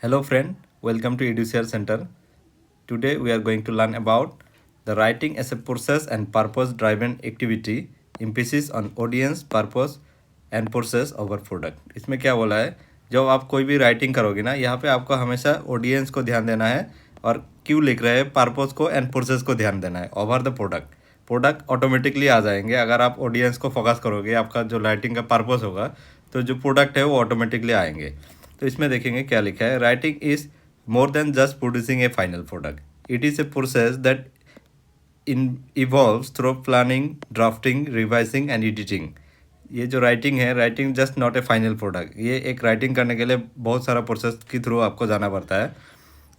Hello friend, welcome to EduShare Center. Today we are going to learn about the writing as a process and purpose driven activity, emphasis on audience, purpose and process over product. इसमें क्या बोला है, जब आप कोई भी writing करोगे ना, यहाँ पे आपको हमेशा ऑडियंस को ध्यान देना है और क्यों लिख रहे हैं, पर्पस को एंड प्रोसेस को ध्यान देना है over the product. Product automatically आ जाएंगे अगर आप ऑडियंस को फोकस करोगे. आपका जो राइटिंग का पर्पस होगा तो जो प्रोडक्ट है वो ऑटोमेटिकली आएंगे. तो इसमें देखेंगे क्या लिखा है. Writing is more than just producing A final product. It is a process that in evolves through planning, drafting, revising and editing. ये जो राइटिंग है, writing just not A final product. ये एक राइटिंग करने के लिए बहुत सारा प्रोसेस के थ्रू आपको जाना पड़ता है.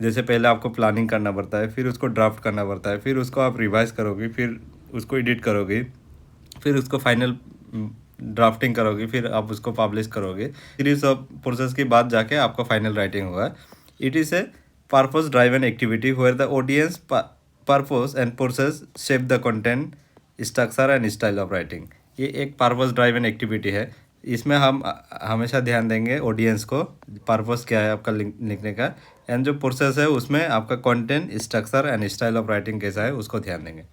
जैसे पहले आपको प्लानिंग करना पड़ता है, फिर उसको ड्राफ्ट करना पड़ता है, फिर उसको आप रिवाइज करोगे, फिर उसको एडिट करोगे, फिर उसको फाइनल ड्राफ्टिंग करोगे, फिर आप उसको पब्लिश करोगे. सीरीज ऑफ प्रोसेस के बाद जाके आपका फाइनल राइटिंग होगा. It is a purpose driven activity where the audience, purpose and process shape the content, structure and style of writing. ये एक पर्पस ड्राइवन एक्टिविटी है. इसमें हम हमेशा ध्यान देंगे ऑडियंस को, पर्पस क्या है आपका लिखने का, एंड जो प्रोसेस है उसमें आपका content, structure and style of writing कैसा है उसको ध्यान देंगे.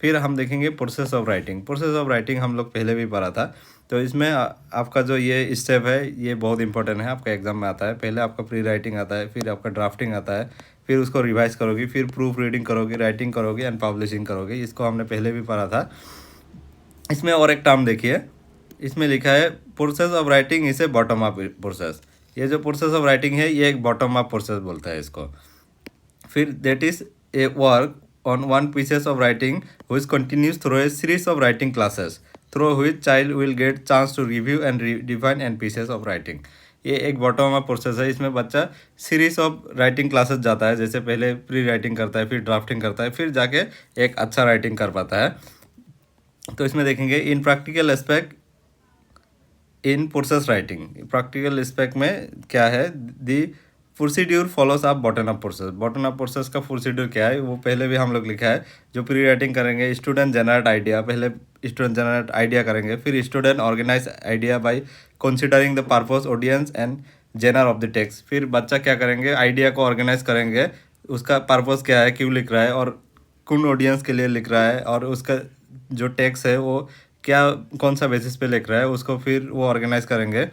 फिर हम देखेंगे process of writing. Process of writing हम लोग पहले भी पढ़ा था. तो इसमें आपका जो ये स्टेप है ये बहुत इंपॉर्टेंट है, आपका एग्जाम में आता है. पहले आपका प्री राइटिंग आता है, फिर आपका ड्राफ्टिंग आता है, फिर उसको रिवाइज करोगे, फिर प्रूफ रीडिंग करोगे, राइटिंग करोगे एंड पब्लिशिंग करोगे. इसको हमने पहले भी पढ़ा था. इसमें और एक टर्म देखिए, इसमें लिखा है process of writing is a bottom up process. ये जो प्रोसेस ऑफ राइटिंग है ये एक बॉटम अप प्रोसेस बोलता है इसको. फिर that is a work on one pieces of writing which continues through a series of writing classes through which child will get chance to review and define and pieces of writing. ये एक bottom up process है. इसमें बच्चा series of writing classes जाता है. जैसे पहले pre writing करता है, फिर ड्राफ्टिंग करता है, फिर जाके एक अच्छा राइटिंग कर पाता है. तो इसमें देखेंगे इन practical aspect in process writing. Practical aspect में क्या है, दी प्रोसीड्यूर फॉलोस आप bottom up process. Bottom up process का प्रोसीड्यूर क्या है वो पहले भी हम लोग लिखा है. जो प्री राइटिंग करेंगे, स्टूडेंट जनरेट आइडिया, पहले स्टूडेंट जनरेट आइडिया करेंगे, फिर student organise idea by considering the purpose, audience and genre of the text. फिर बच्चा क्या करेंगे, आइडिया को ऑर्गेनाइज करेंगे, उसका पर्पस क्या है, क्यों लिख रहा है और कौन ऑडियंस के लिए लिख रहा है, और उसका जो टेक्स्ट है वो क्या कौन सा बेसिस पे लिख रहा है उसको फिर वो ऑर्गेनाइज करेंगे.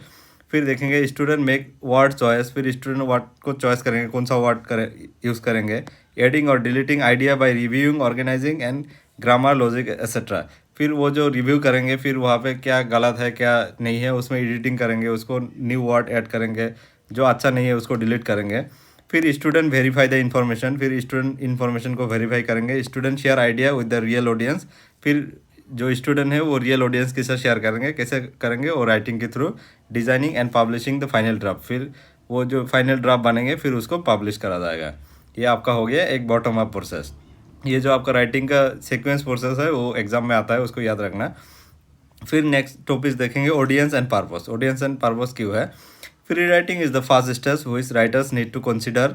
फिर देखेंगे स्टूडेंट मेक वर्ड चॉइस. फिर स्टूडेंट वर्ड को चॉइस करेंगे, कौन सा वर्ड यूज़ करेंगे. एडिंग और deleting idea by reviewing, organising and grammar, logic etcetera. फिर वो जो रिव्यू करेंगे, फिर वहाँ पे क्या गलत है क्या नहीं है उसमें एडिटिंग करेंगे, उसको न्यू वर्ड ऐड करेंगे, जो अच्छा नहीं है उसको डिलीट करेंगे. फिर स्टूडेंट वेरीफाई द इन्फॉर्मेशन. फिर स्टूडेंट इन्फॉर्मेशन को वेरीफाई करेंगे. Student share idea with the real audience. फिर जो स्टूडेंट है वो रियल ऑडियंस के साथ शेयर करेंगे. कैसे करेंगे, और राइटिंग के through designing and publishing the final draft. फिर वो जो फाइनल ड्राफ्ट बनेंगे फिर उसको पब्लिश करा जाएगा. ये आपका हो गया एक बॉटम अप प्रोसेस. ये जो आपका राइटिंग का सीक्वेंस प्रोसेस है वो एग्जाम में आता है, उसको याद रखना. फिर नेक्स्ट टॉपिक देखेंगे audience and purpose. Audience and purpose क्यों है. Free writing is the first stage which writers need to consider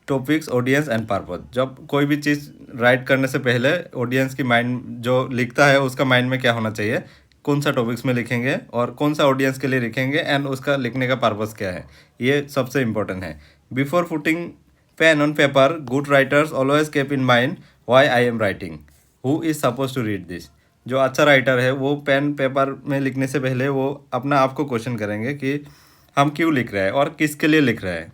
topics, audience and purpose. जब कोई भी चीज़ राइट करने से पहले ऑडियंस की माइंड जो लिखता है उसका माइंड में क्या होना चाहिए, कौन सा टॉपिक्स में लिखेंगे और कौन सा ऑडियंस के लिए लिखेंगे एंड उसका लिखने का पर्पस क्या है, ये सबसे इम्पोर्टेंट है. Before putting pen on paper, good writers always keep in mind why I am writing, who is suppose to read this. जो अच्छा राइटर है वो पेन पेपर में लिखने से पहले वो अपना आप को क्वेश्चन करेंगे कि हम क्यों लिख रहे हैं और किसके लिए लिख रहे हैं.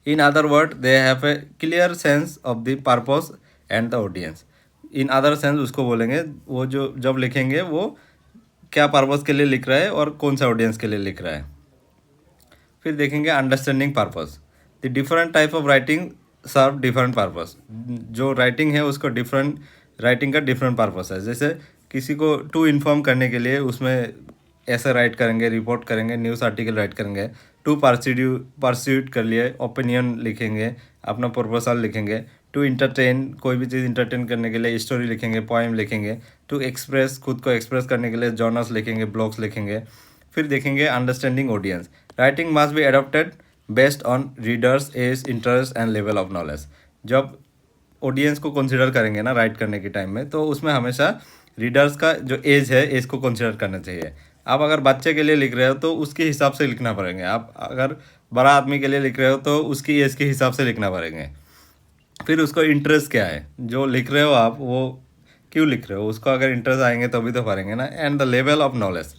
In other words, they have a clear sense of the purpose and the audience. In other sense उसको बोलेंगे वो जो जब लिखेंगे वो क्या पर्पस के लिए लिख रहा है और कौन सा ऑडियंस के लिए लिख रहा है. फिर देखेंगे understanding purpose. The different type of writing serve different purpose. जो राइटिंग है उसको डिफरेंट राइटिंग का डिफरेंट पर्पस है. जैसे किसी को टू इन्फॉर्म करने के लिए उसमें ऐसे राइट करेंगे, रिपोर्ट करेंगे, न्यूज़ आर्टिकल राइट करेंगे. टू परस्यूट कर लिए, ओपिनियन लिखेंगे, अपना प्रपोजल लिखेंगे. टू इंटरटेन, कोई भी चीज़ इंटरटेन करने के लिए स्टोरी लिखेंगे, पोएम लिखेंगे. टू एक्सप्रेस, खुद को एक्सप्रेस करने के लिए जर्नल्स लिखेंगे, ब्लॉग्स लिखेंगे. फिर देखेंगे understanding audience. Writing must be adopted based on readers age, interest and level of knowledge. जब ऑडियंस को कंसिडर करेंगे ना राइट करने के टाइम में, तो उसमें हमेशा रीडर्स का जो एज है, एज को कंसिडर करना चाहिए. आप अगर बच्चे के लिए लिख रहे हो तो उसके हिसाब से लिखना पड़ेंगे. आप अगर बड़ा आदमी के लिए लिख रहे हो तो उसकी एज के हिसाब से लिखना पड़ेंगे। फिर उसको इंटरेस्ट क्या है, जो लिख रहे हो आप वो क्यों लिख रहे हो, उसको अगर इंटरेस्ट आएंगे तभी तो पढ़ेंगे ना। And the level of knowledge,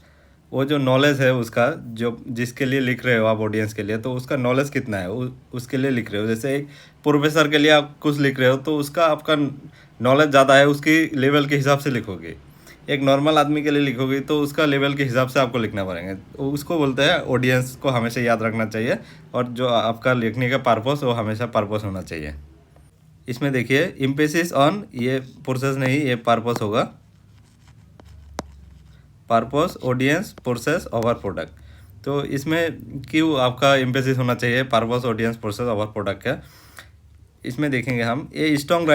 वो जो नॉलेज है उसका, जो जिसके लिए लिख रहे हो आप ऑडियंस के लिए, तो उसका नॉलेज कितना है उसके लिए लिख रहे हो। जैसे एक प्रोफेसर के लिए आप कुछ लिख रहे हो तो उसका आपका नॉलेज ज़्यादा है, उसकी लेवल के हिसाब से लिखोगे। एक नॉर्मल आदमी के लिए लिखोगे तो उसका लेवल के हिसाब से आपको लिखना पड़ेंगे। उसको बोलते हैं, ऑडियंस को हमेशा याद रखना चाहिए, और जो आपका लिखने का पर्पस वो हमेशा पर्पस होना चाहिए। इसमें देखिए एम्फेसिस ऑन, ये प्रोसेस नहीं, ये पर्पस होगा। Purpose, audience, process over product. तो इसमें क्यों आपका एम्फेसिस होना चाहिए purpose, audience, process over product का, इसमें देखेंगे हम। A strong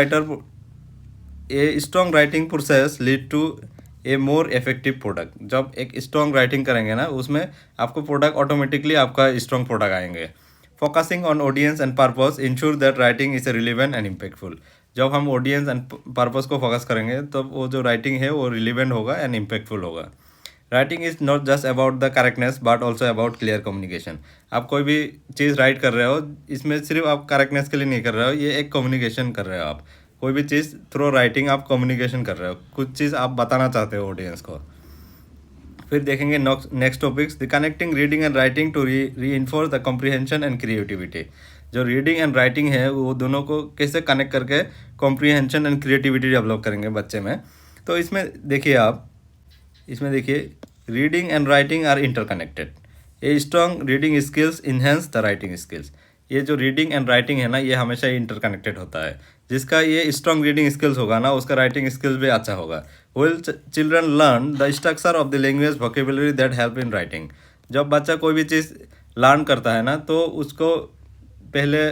writing process lead to a more effective product. जब एक स्ट्रॉन्ग राइटिंग करेंगे ना, उसमें आपको प्रोडक्ट ऑटोमेटिकली आपका स्ट्रॉन्ग प्रोडक्ट आएंगे। Focusing on audience and purpose ensure that writing is relevant and impactful. जब हम ऑडियंस एंड पर्पस को फोकस करेंगे तो वो जो राइटिंग है वो रिलीवेंट होगा एंड इम्पैक्टफुल होगा। Writing is not just about the correctness but also about clear communication. आप कोई भी चीज़ राइट कर रहे हो, इसमें सिर्फ आप करेक्टनेस के लिए नहीं कर रहे हो, ये एक कम्युनिकेशन कर रहे हो। आप कोई भी चीज़ थ्रू राइटिंग आप कम्युनिकेशन कर रहे हो, कुछ चीज़ आप बताना चाहते हो ऑडियंस को। फिर देखेंगे next topics, the connecting reading and writing to reinforce the comprehension and creativity. जो रीडिंग एंड राइटिंग है वो दोनों को कैसे कनेक्ट करके कॉम्प्रीहेंशन एंड क्रिएटिविटी डेवलप करेंगे बच्चे में। तो इसमें देखिए आप, इसमें देखिए reading and writing are interconnected. A strong reading skills enhance the writing skills. ये जो रीडिंग एंड राइटिंग है ना, ये हमेशा इंटरकनेक्टेड होता है। जिसका ये स्ट्रॉन्ग रीडिंग स्किल्स होगा ना, उसका राइटिंग स्किल्स भी अच्छा होगा। Will children learn the structure of the language vocabulary that help in writing. जब बच्चा कोई भी चीज़ लर्न करता है ना, तो उसको पहले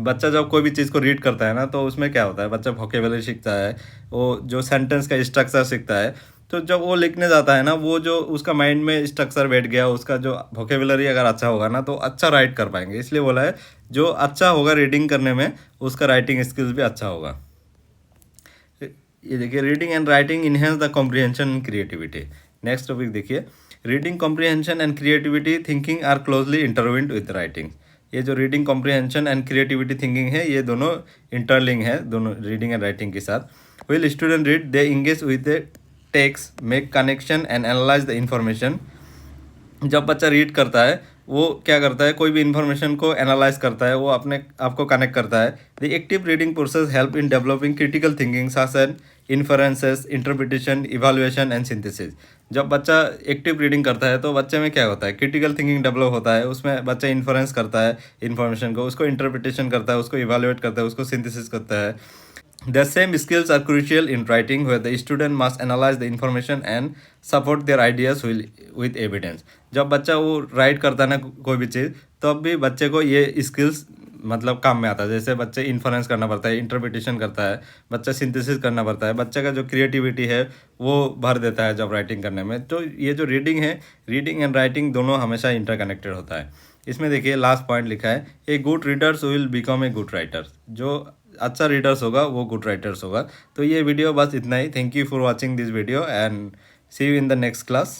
बच्चा जब कोई भी चीज़ को रीड करता है ना, तो उसमें क्या होता है, बच्चा वोकेबुलरी सीखता है, वो जो सेंटेंस का स्ट्रक्चर सीखता है। तो जब वो लिखने जाता है ना, वो जो उसका माइंड में स्ट्रक्चर बैठ गया, उसका जो वोकेबुलरी अगर अच्छा होगा ना, तो अच्छा राइट कर पाएंगे। इसलिए बोला है जो अच्छा होगा रीडिंग करने में, उसका राइटिंग स्किल्स भी अच्छा होगा। ये देखिए reading and writing enhance the comprehension and creativity. Next topic देखिए, reading comprehension and creativity thinking are closely intertwined with writing. ये जो reading comprehension and creativity thinking है, ये दोनों इंटरलिंक है, दोनों रीडिंग एंड राइटिंग के साथ। Will student read they engage with the text, make connection and analyse the information. जब बच्चा रीड करता है, वो क्या करता है, कोई भी इन्फॉर्मेशन को एनालाइज करता है, वो अपने आप को कनेक्ट करता है। The active reading process help in developing critical thinking such and inferences, interpretation, evaluation and synthesis. जब बच्चा एक्टिव रीडिंग करता है तो बच्चे में क्या होता है, क्रिटिकल थिंकिंग डेवलप होता है। उसमें बच्चा इन्फरेंस करता है इन्फॉर्मेशन को, उसको इंटरप्रिटेशन करता है, उसको इवैल्यूएट करता है, उसको सिंथेसिस करता है। The same skills are crucial in writing, where the student must analyze the information and support their ideas with evidence. जब बच्चा वो राइट करता है ना कोई भी चीज़, तब भी बच्चे को ये स्किल्स मतलब काम में आता है। जैसे बच्चे इन्फ्लुएंस करना पड़ता है, इंटरप्रिटेशन करता है, बच्चा सिंथेसिस करना पड़ता है, बच्चे का जो क्रिएटिविटी है वो भर देता है जब राइटिंग करने में। तो ये जो रीडिंग है, रीडिंग एंड राइटिंग दोनों हमेशा इंटरकनेक्टेड होता है। इसमें देखिए लास्ट पॉइंट लिखा है, a good readers will become a good writer. जो अच्छा रीडर्स होगा वो गुड राइटर्स होगा। तो ये वीडियो बस इतना ही। Thank you for watching this video and see you in the next class.